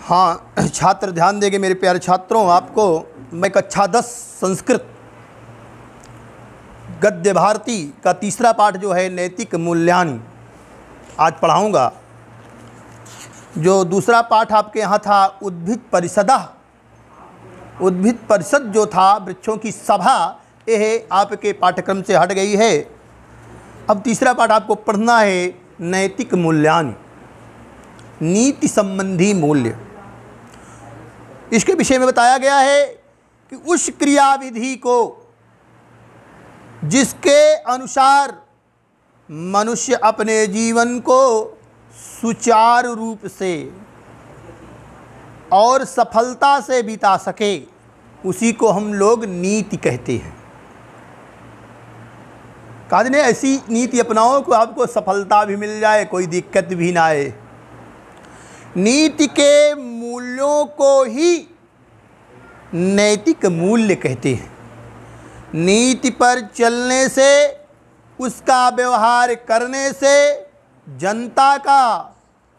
हाँ छात्र ध्यान देंगे मेरे प्यारे छात्रों, आपको मैं कक्षा 10 संस्कृत गद्य भारती का तीसरा पाठ जो है नैतिक मूल्यानि आज पढ़ाऊँगा। जो दूसरा पाठ आपके यहाँ था उद्भिद परिषदः, उद्भिद परिषद जो था वृक्षों की सभा, यह आपके पाठ्यक्रम से हट गई है। अब तीसरा पाठ आपको पढ़ना है नैतिक मूल्यानि, नीति संबंधी मूल्य। इसके विषय में बताया गया है कि उस क्रियाविधि को जिसके अनुसार मनुष्य अपने जीवन को सुचारू रूप से और सफलता से बिता सके, उसी को हम लोग नीति कहते हैं। कहा ने ऐसी नीति अपनाओ कि आपको सफलता भी मिल जाए, कोई दिक्कत भी ना आए। नीति के मूल्यों को ही नैतिक मूल्य कहते हैं। नीति पर चलने से, उसका व्यवहार करने से जनता का,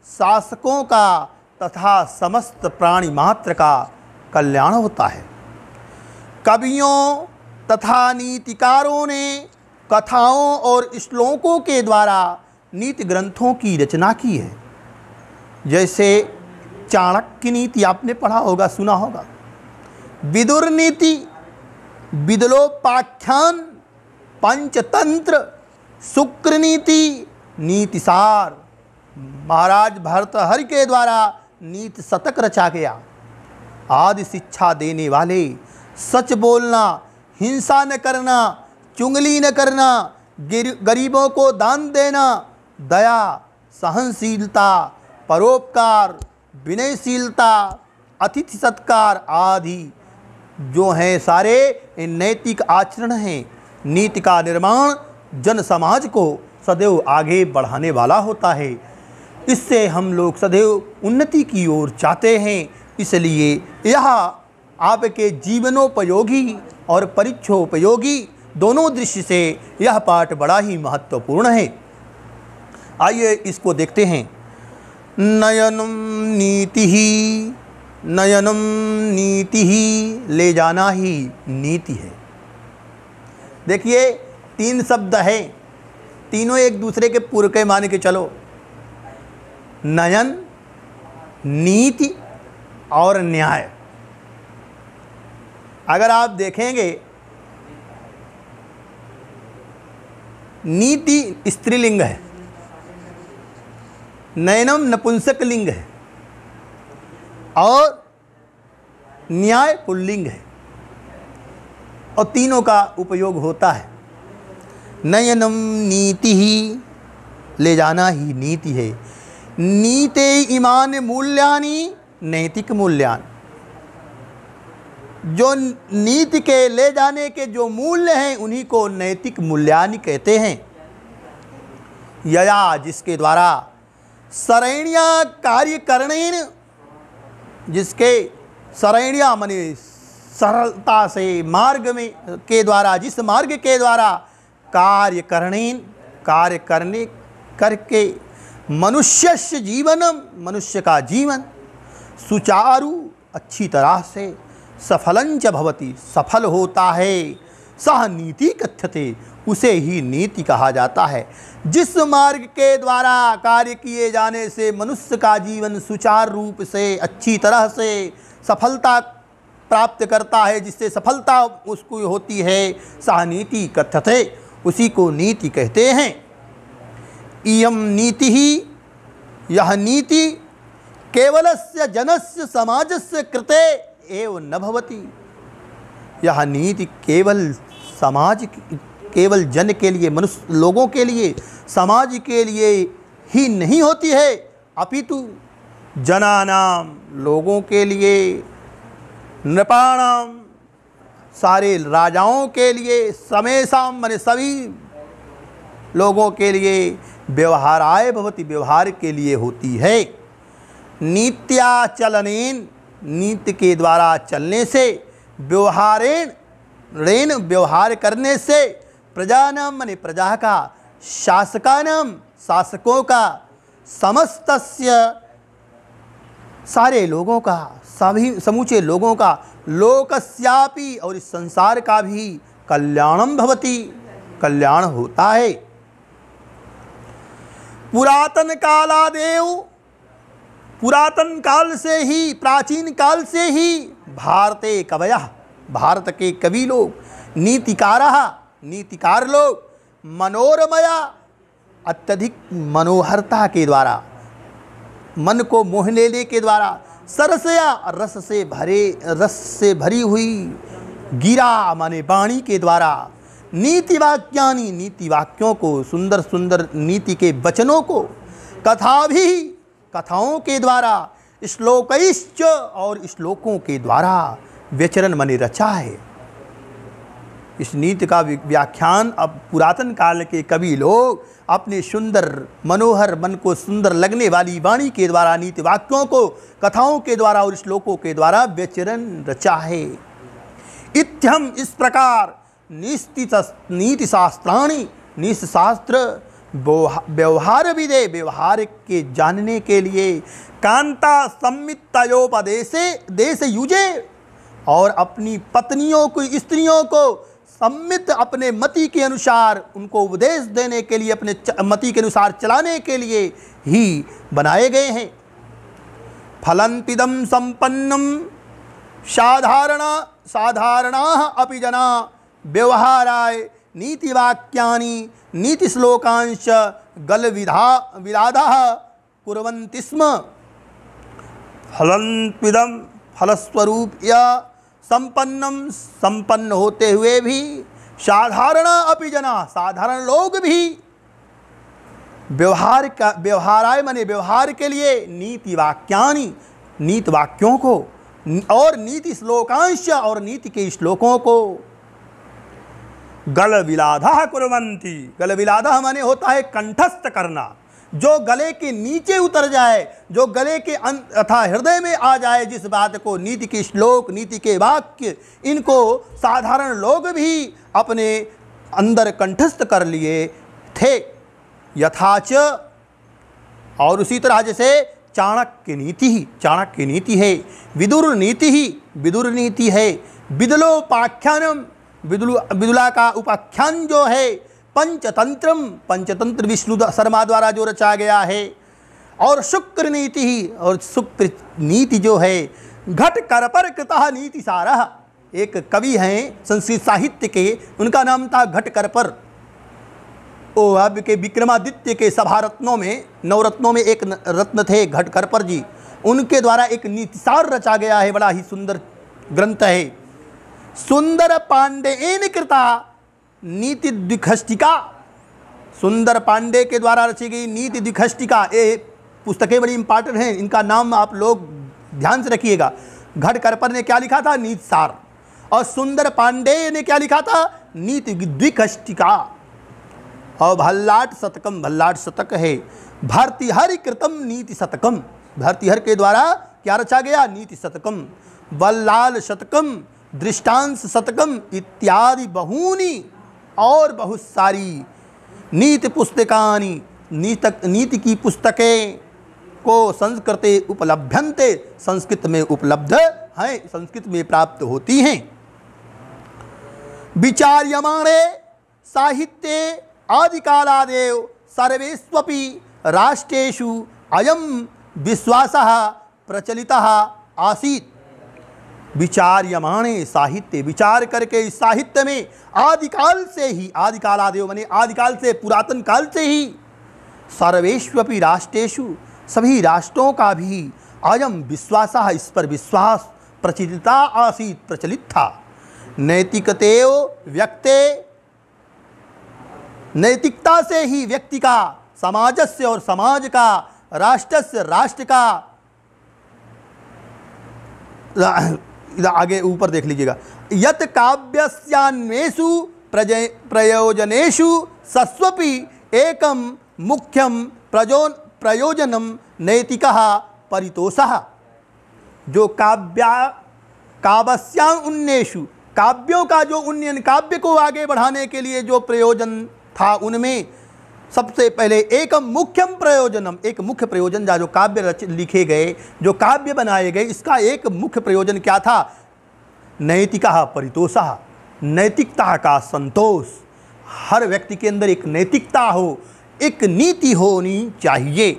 शासकों का तथा समस्त प्राणी मात्र का कल्याण होता है। कवियों तथा नीतिकारों ने कथाओं और श्लोकों के द्वारा नीति ग्रंथों की रचना की है। जैसे चाणक्य नीति आपने पढ़ा होगा, सुना होगा, विदुर नीति, विदलोपाख्यान, पंचतंत्र, शुक्र नीति, नीतिसार, महाराज भर्तृहरि के द्वारा नीति शतक रचा गया। आदि शिक्षा देने वाले सच बोलना, हिंसा न करना, चुगली न करना, गरीबों को दान देना, दया, सहनशीलता, परोपकार, विनयशीलता, अतिथि सत्कार आदि जो हैं सारे नैतिक आचरण हैं। नीति का निर्माण जन समाज को सदैव आगे बढ़ाने वाला होता है। इससे हम लोग सदैव उन्नति की ओर चाहते हैं। इसलिए यह आपके जीवनोपयोगी और परीक्षोपयोगी दोनों दृष्टि से यह पाठ बड़ा ही महत्वपूर्ण है। आइए इसको देखते हैं। नयनम नीति ही, नयनम नीति ही, ले जाना ही नीति है। देखिए तीन शब्द है, तीनों एक दूसरे के पूर्व के मान के चलो। नयन, नीति और न्याय। अगर आप देखेंगे नीति स्त्रीलिंग है, नयनम नपुंसक लिंग है और न्याय पुल्लिंग है, और तीनों का उपयोग होता है। नयनम नीति ही, ले जाना ही नीति है। नीते इमानि मूल्यानि नैतिक मूल्यानि। जो नीति के ले जाने के जो मूल्य हैं उन्हीं को नैतिक मूल्यानि कहते हैं। यया, जिसके द्वारा, शरण्या कार्य करणेन, जिसके शरण्या माने सरलता से मार्ग में के द्वारा, जिस मार्ग के द्वारा कार्य करणेन, कार्य करने करके मनुष्यस्य जीवनम, मनुष्य का जीवन सुचारू, अच्छी तरह से, सफलंच भवति, सफल होता है। सह नीति कथ्यते, उसे ही नीति कहा जाता है। जिस मार्ग के द्वारा कार्य किए जाने से मनुष्य का जीवन सुचारू रूप से, अच्छी तरह से सफलता प्राप्त करता है, जिससे सफलता उसको होती है, सह नीति कथ्यते, उसी को नीति कहते हैं। इयम नीति ही, यह नीति केवलस्य जनस्य समाजस्य कृते एव न भवति। यह नीति केवल समाज, केवल जन के लिए, मनुष्य लोगों के लिए, समाज के लिए ही नहीं होती है, अपितु जनानाम, लोगों के लिए, नृपाणाम, सारे राजाओं के लिए, समेषाम माने सभी लोगों के लिए, व्यवहाराय भवति, व्यवहार के लिए होती है। नीत्याचलनेन, नीति के द्वारा चलने से, व्यवहारेण, रेन व्यवहार करने से, प्रजानाम माने प्रजा का, शासकानाम शासकों का, समस्तस्य सारे लोगों का, सभी समूचे लोगों का, लोकस्यापि और इस संसार का भी कल्याणम भवति, कल्याण होता है। पुरातन कालादेव, पुरातन काल से ही, प्राचीन काल से ही भारते कवयः, भारत के कवि लोग, नीतिकारः, नीतिकार लोग, मनोरमया, अत्यधिक मनोहरता के द्वारा, मन को मोह लेने के द्वारा, सरसया, रस से भरी हुई, गिरा माने वाणी के द्वारा, नीति वाक्यानि, नीति वाक्यों को, सुंदर सुंदर नीति के वचनों को, कथा भी, कथाओं के द्वारा, श्लोकैश्च और श्लोकों के द्वारा, व्यचरण माने रचा है। इस नीति का व्याख्यान अब पुरातन काल के कवि लोग अपने सुंदर मनोहर, मन को सुंदर लगने वाली वाणी के द्वारा, नीति वाक्यों को, कथाओं के द्वारा और श्लोकों के द्वारा व्यचरण रचा है। इत्यहम, इस प्रकार, नीति शास्त्राणि, नीति शास्त्र व्यवहार विदे, व्यवहार के जानने के लिए, कांता सम्मितयोपदेशे देश युजे, और अपनी पत्नियों को, स्त्रियों को सम्मित, अपने मति के अनुसार उनको उपदेश देने के लिए, अपने मति के अनुसार चलाने के लिए ही बनाए गए हैं। फलंतिदं संपन्नम साधारणाः अपि जना व्यवहाराय नीतिवाक्यानि नीतिश्लोकांश्च गलविलादाः कुर्वन्ति स्म। फलंतिदं, फलस्वरूप या संपन्नम, संपन्न होते हुए भी, साधारण अपि जना, साधारण लोग भी, व्यवहार का, व्यवहाराय माने व्यवहार के लिए, नीति वाक्यानि, नीति वाक्यों को, और नीति श्लोकांश, और नीति के श्लोकों को, गल विलाधा कुर्वन्ति, गल विलाधा माने होता है कंठस्थ करना, जो गले के नीचे उतर जाए, जो गले के अथा हृदय में आ जाए, जिस बात को, नीति के श्लोक, नीति के वाक्य, इनको साधारण लोग भी अपने अंदर कंठस्थ कर लिए थे। यथाच, और उसी तरह जैसे चाणक्य नीति ही, चाणक्य नीति है, विदुर नीति ही, विदुर नीति है, विदुलोपाख्यानम, विदुला का उपाख्यान जो है, पंचतंत्रम, पंचतंत्र विष्णु शर्मा द्वारा जो रचा गया है, और शुक्र नीति ही, और शुक्र नीति जो है, घट करपर कृतः नीति सारः, एक कवि हैं संस्कृत साहित्य के, उनका नाम था घट करपर। ओ अब के विक्रमादित्य के सभा रत्नों में, नवरत्नों में एक रत्न थे घट करपर जी, उनके द्वारा एक नीतिसार रचा गया है, बड़ा ही सुंदर ग्रंथ है। सुंदर पांडेयन कृता नीति द्विखष्टिका, सुंदर पांडे के द्वारा रची गई नीति द्विखष्टिका, ये पुस्तकें बड़ी इंपॉर्टेंट हैं, इनका नाम आप लोग ध्यान से रखिएगा। घट करपर ने क्या लिखा था? नीति सार। और सुंदर पांडे ने क्या लिखा था? नीति द्विखष्टिका। और भल्लाट शतकम, भल्लाट शतक है। भर्तृहरि कृतम नीति शतकम, भर्तृहरि के द्वारा क्या रचा गया? नीति शतकम। वल्लाल शतकम, दृष्टांश शतकम इत्यादि बहूनी और बहुत सारी नीति पुस्तकानि, नीति की पुस्तकें को संस्कृते उपलभ्यन्ते, संस्कृत में उपलब्ध हैं, संस्कृत में प्राप्त होती हैं। विचार्यमाणे साहित्ये आदिकालादेव सर्वेष्वपि राष्ट्रेषु अयं विश्वासः प्रचलितः आसीत्। विचार्यमाणे साहित्य, विचार करके इस साहित्य में आदिकाल से ही, आदिकालादेव माने आदिकाल से, पुरातन काल से ही, सर्वेष्वपि राष्ट्रेषु, सभी राष्ट्रों का भी अयम विश्वासः, इस पर विश्वास प्रचलिता आसीत्, प्रचलित था। नैतिकतेव व्यक्ते, नैतिकता से ही व्यक्ति का, समाजस्य और समाज का, राष्ट्रस्य राष्ट्र का, आगे ऊपर देख लीजिएगा, यत काव्यस्यान्वेषु प्रयोजनेषु सस्वपि एकम मुख्यम प्रयोजनम नैतिकः परितोषः। जो काव्यस्यान्वेषु, काव्यों का जो उन्नयन, काव्य को आगे बढ़ाने के लिए जो प्रयोजन था, उनमें सबसे पहले एक मुख्यम प्रयोजनम, एक मुख्य प्रयोजन जो काव्य लिखे गए, जो काव्य बनाए गए, इसका एक मुख्य प्रयोजन क्या था? नैतिकः परितोषः, नैतिकता का संतोष। हर व्यक्ति के अंदर एक नैतिकता हो, एक नीति होनी चाहिए।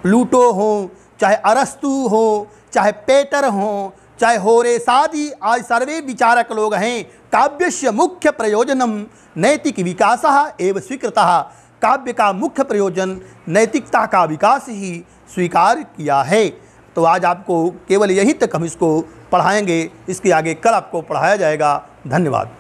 प्लूटो हो, चाहे अरस्तु हो, चाहे पेटर हो, चाहे होरेसादी, आज सर्वे विचारक लोग हैं। काव्यस्य मुख्य प्रयोजनम नैतिक विकासः एव स्वीकृतः। काव्य का मुख्य प्रयोजन नैतिकता का विकास ही स्वीकार किया है। तो आज आपको केवल यहीं तक हम इसको पढ़ाएंगे, इसके आगे कल आपको पढ़ाया जाएगा। धन्यवाद।